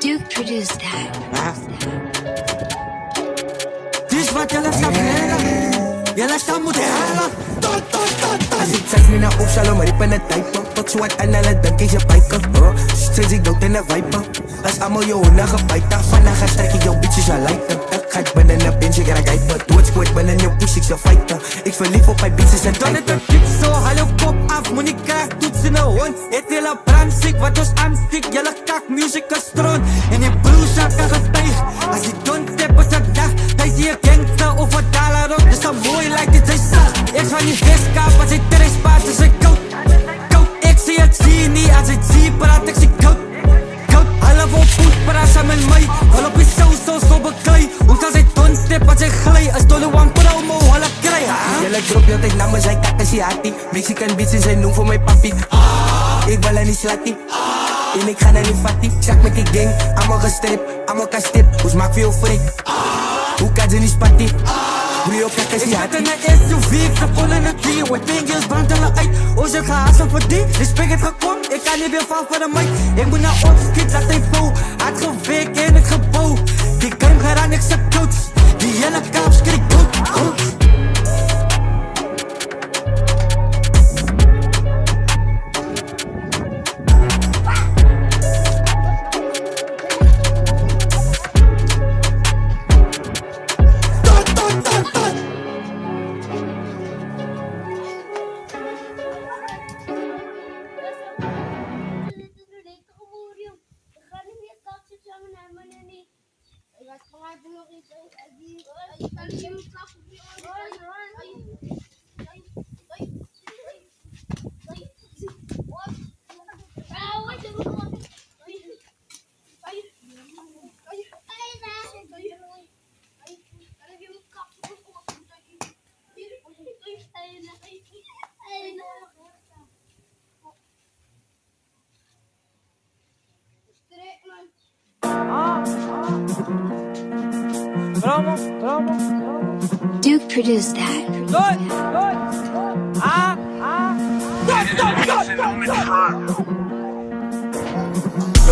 Duke produced that. This wat jullie saberen, jullie staan moeten halen. Als ik zeg nu naar opstallen, maar ik ben het typen. Pak zwart en alle dank is je pijken. Sinds ik dood in de viper. Als allemaal je honden gebijten. Vandaag ga strek ik jouw bitches al lijten. Ik ben in de bench, ik ga kijken. Doe het squid, ben in jouw push, ik zal fighten. Ik verlief op mijn bitches en dan het een tip zo. Haal je kop af, moet niet krijg toets in de hond. Het hele brandstick, wat was aanstik. Jullie kak, music is stroon. En je broerzak kan getuig. Als je don't tip, is het dag. Hij zie je gangster over dollar op. Dus dan mooi lijkt het, zij zacht. Ik van die viskap, als ik er is paard, is ik koud. Ik zie het, zie je niet. Als ik zie, praat ik zie koud. Half op voet, praat ze met mij. Al op je zo beklei. Hoe als ik don't step, als ik glij. Als dolle one promo, alle krijg. Jullie drop je altijd naar me, zij kak als je hati. Mexican bitches zijn noem voor mijn papi. Ik wil er niet slati. En ik ga naar die fatty. Zak met die gang, allemaal gestrip, allemaal kastip. Hoe smaak veel freak. Hoe kan ze niet spatty? Ik zat in een SUV, ik zat vol in het dier. Wat denk je, is brandelen uit. Als het gehaast voor die, is spek het gekomen. Ik kan niet meer van voor de mic. Ik moet naar opschiet, dat hij vol. Had gewerkt in het gebouw. Die game gaat aan, ik zet coach. Die hele kaap schrik dood. Duke produced that.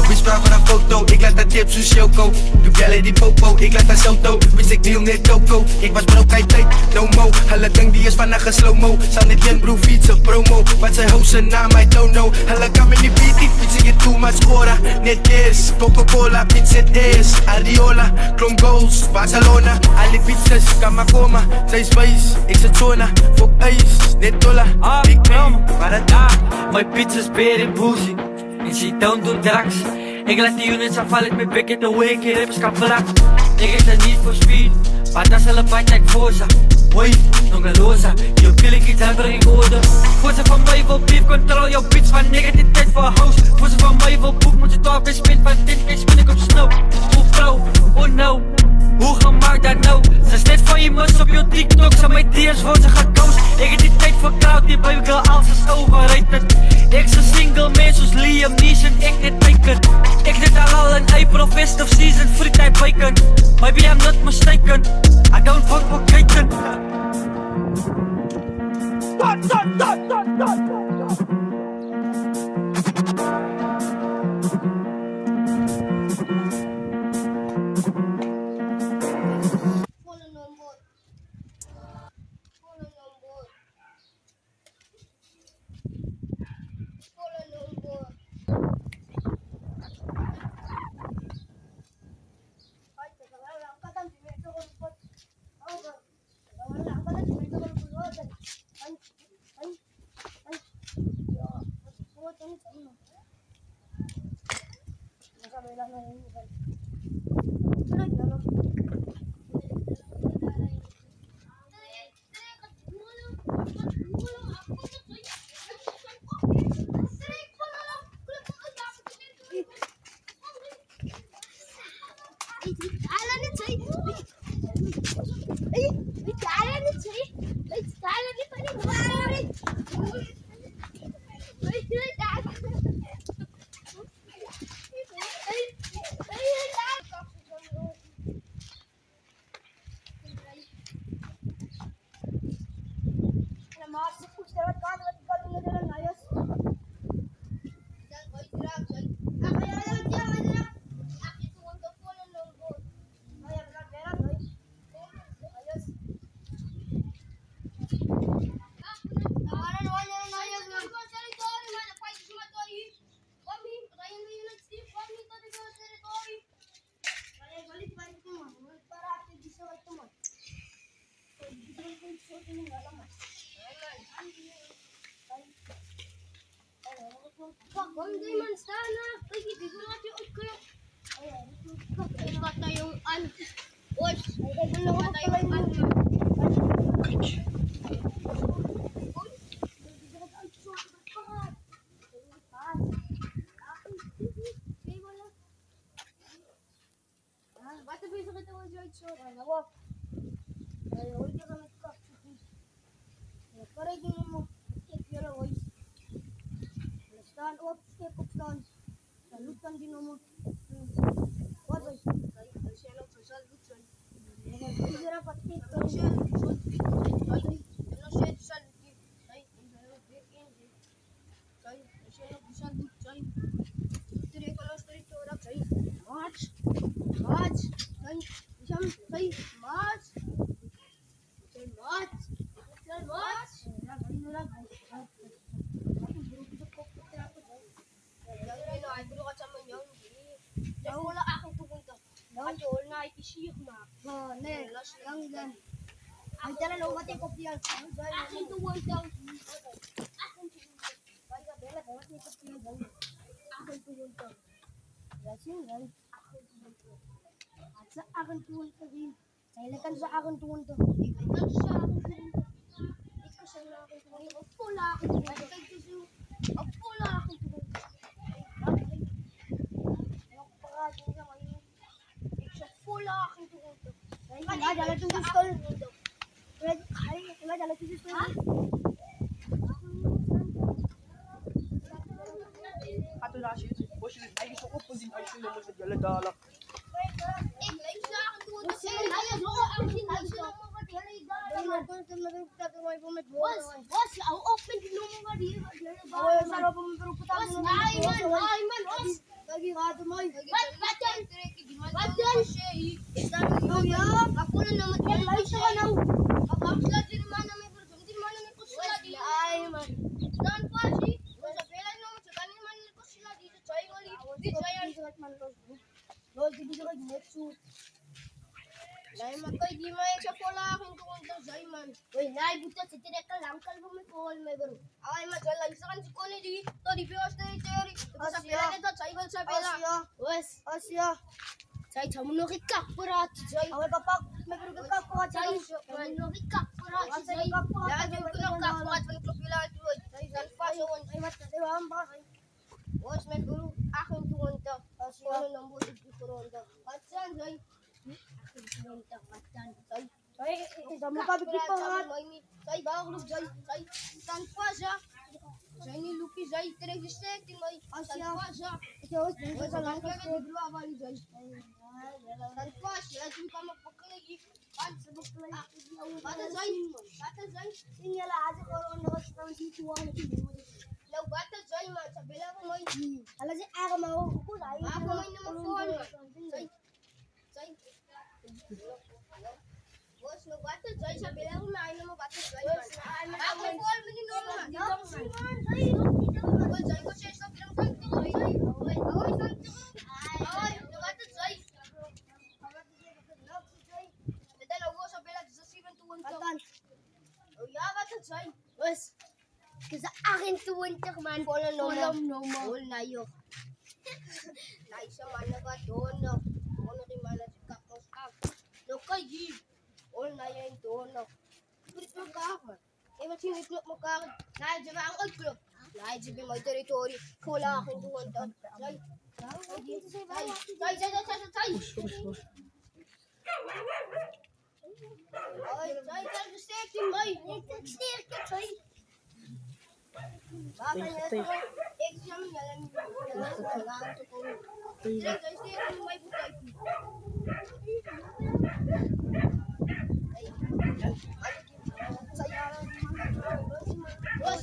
Bitch vraag voor een foto, ik laat dat tip zoals Choco. Doe bellen die popo, ik laat dat auto. Wist ik deal net toko, ik was broke uit tijd, no mo. Hulle ding die is vannacht een slow-mo. Zal net een broer fietsen, promo. Wat zijn hosten naam, I don't know. Hulle kan me niet beaten, fietsen je too much hora. Net is, Coca-Cola, pizza het is. Ariola, klom goals, Barcelona. Alle pizzas, kan maar komen. Zij is wijs, ik zit zona. Fok ijs, net dollar. Ik ben, maar het mijn pizza's beer in boozy. En she don't do drugs. Ik laat die units afvallen met bek in de week. Hier heb ik kapelak. Ik heb er niet voor speed. Maar dat is een bite like Forza. Hoi, nog een loza. Je wil ik iets hebben in orde. Voor ze van mij wil beef control. Jouw bitch van negativiteit voor house. Voor ze van mij wil boek. Moet je 12 keer spin van 10 keer spin ik op snow. Oh bro, oh no. Hoe gemaakt dat nou? Ze is net van je mus op je TikTok. Ze mijn DM's voor ze gekozen. Ik heb die tijd voor crowd. Die baby girl als is overrated. Ik is een single man zoals Liam Neeson. Ik dit teken. Ik dit al een April festive season. Free time bacon. Maybe I'm not mistaken. I don't fuck for Katen. Sirat kan kalau na jalan ayos. Dan boy dirag jay. Kaya lang dia aja. Aki tuon to po ng longgo. Kaya lang boy. Ayos. Para naman yan ayos na. Territory man fight sa tori. Kami kayo na yun Steve. Kami to the territory. Kaya balik mo. Para atin di sa ito mo. Hindi man sana. Ay, hindi ko natin kayo. Ay, bata yung ano. Oy, bata yung ano. Bata bisa kita wajib short. Nawak. Ay, oy ka kami ka. Para din mo yara oy. Stand up, step up stand. Salutan din mo. What oy? Kay selo social dutson. Jara pati to. Ay, no shed salti. Ay, jara break in. Kay selo social dutson. Tire ko los tire tora kay. March. Kay jam kay march. March. Wala akong pupunta. Kasi wala na isiyok na. Ne, lang yan. Ay, tala na umati ko piyan. Akin pupunta. Akin pupunta. Kaya bela, umati ko piyan. Akin pupunta. Kasi yan. Akin pupunta. At sa akin pupunta din. Kailangan sa akin pumunta. Ikaw sa akin pumunta. Ikaw sa akin pumunta. Pula akin pumunta. Pula akin pumunta. Napakagin sa ngayon. Ikaw pula akin pumunta. Kaya dala itong gusto. Kaya dala itong gusto. Ato na siya. Boss, ay gusto ko po din ay sila mo sa dala-dala. Lai makai di mai sekolah akin tuonto Zaiman. Oi, lai buta sitire ka langkal mo me call me bro. Ay ma jala isakan si kone di to di bios te teori. Sa pela ne to cycle sa pela. Wes, asya. Sai chamuno ki kaprat jai. Awal kapak me bro ka kaprat jai. Chamuno ki kaprat jai. Ya jo kuno kaprat man ko pila tu. Dan paso on ay mat de amba. Wes me bro akin tuonto. Asya nombo di tuonto. Patsan jai. Kamu kabit pangat. Saya baru jai. Tanpa ja. Saya ni lupi jai terexiste tinggal tanpa ja. Saya salah ke dulu awal jai. Tanpa ja tu kamu pakai lagi. Bata jai. Ini lah aja kalau nak sekarang situ awal tu. Lau bata jai macam bela ko mai. Ala je aga mau ko jai. Ako mai nama phone. Jai. Bos no bata jai sa bilang na ay mo bata jai. Ako call mo ni normal. Bos jai ko siya sa bilang tanto ko. Ay tanto ko. Ay no bata jai. Dito na go sa bilang sa 721 to. Oh ya bata jai. Bos. Kasi akin tuwan ka man ko na normal. All na yo. Naisa man na ba doon no. Ono di mana sikap moskap. No kay all na yan doon no. Pero ka. Macam ni klub mo ka. Naijib ang old club. Naijib mo territory. Wala akin doon to. Jai. Ay, jai, steking boy. Steking boy. Baka niya ito. Exam niya lang. Jai, steking may butay. Bos,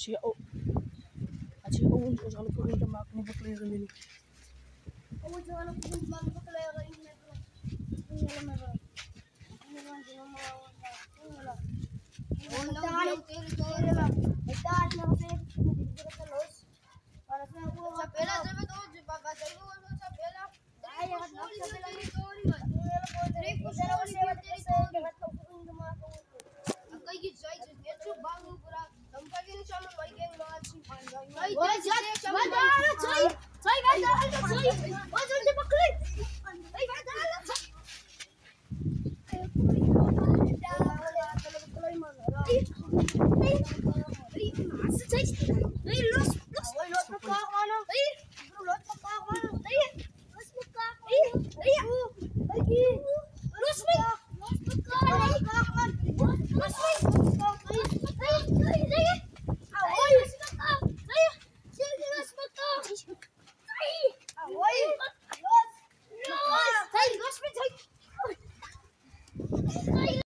Zie je ook. Het zie je ook ons alle poging te maken om verkleren jullie. Moet je wel een goed maken voor kleuren in met Los!